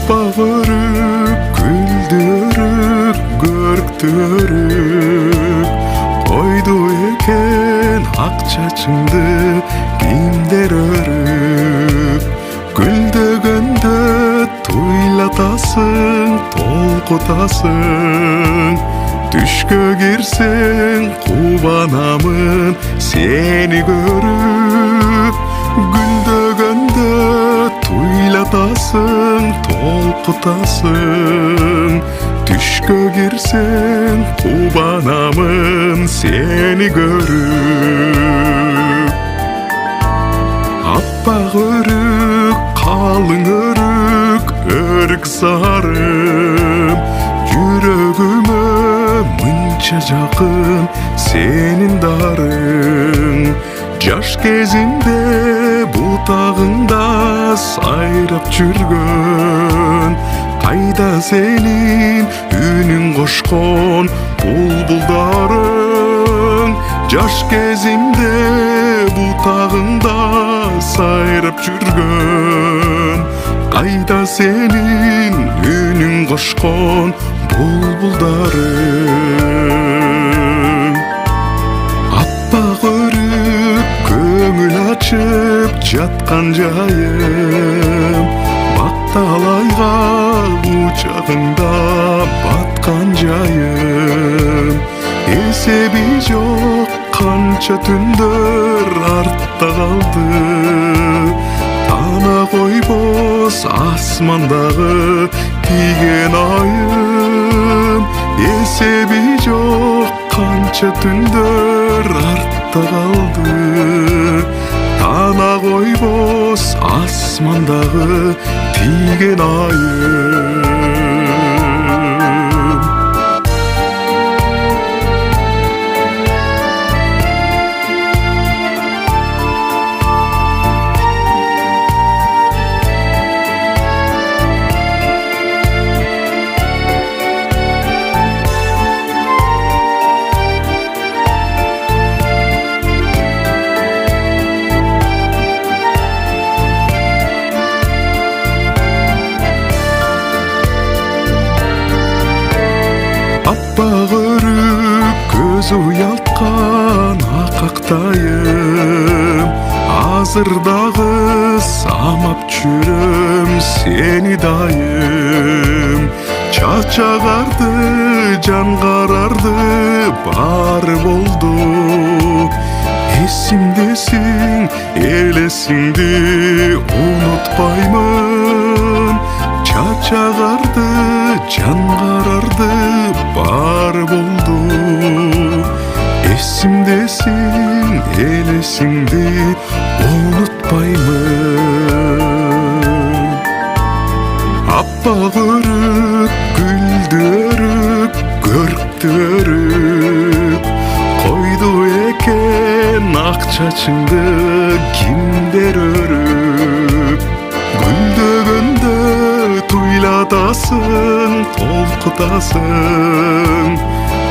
Appak örük, güldü örük, görktü örük. Koydu eken ak çaçыңды kimder örük. Gülдөгөндө туйлатасың, толкутасың. Түшкө кирсең кубанамын сени көрүп. Гүлдөгөндө туйлатасың, толкутасың. Түшкө кирсең кубанамын сени көрүп. Аппак өрүк, калың өрүк, өрүк сарым. Жүрөгүмө мынча жакын сенин дарың. Жаш кезимде бутагыңда сайрап жүргөн. Кайда сенин үнүң кошкон булбулдарың. Жаш кезимде бутагыңда сайрап жүргөн. Кайда сенин үнүң кошкон булбулдарың. Аппак өрүк көңүл ачып жаткан жайым. Бакталайга учагыңда баткан жайым. Эсеби жок канча түндөр артта калды. Тана койбос асмандагы тийген айым. Эсеби жок канча түндөр артта калды. Тана койбос асмандагы тийген айым. Аппак өрүк көз уялткан акактайым. Азыр дагы самап жүрөм сени дайым. Чачагарды, жан карарды баары болду. Эсимдесиң, элесиңди унутпаймын. Чачагарды, жан карарды баары болду. Эсимдесиң, элесиңди унутпаймын. Аппак өрүк, гүлдү өрүк, көрктү өрүк. Койду экен ак чачыңды кимдер өрүп. Гүлдөгөндө туйлатасың, толкутасың.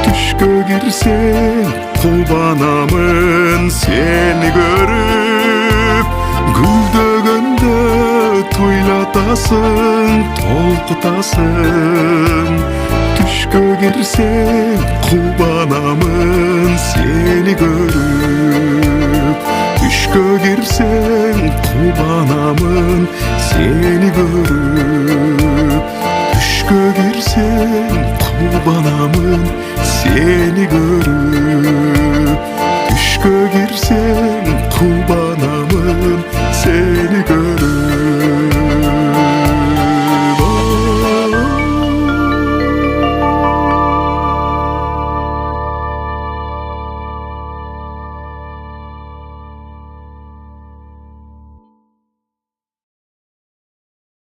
Түшкө кирсең кубанамын сени көрүп. Гүлдөгөндө туйлатасың, толкутасың. Түшкө кирсең кубанамын сени көрүп. Түшкө кирсең кубанамын сени көрүп. Түшкө кирсең кубанамын сени көрүп.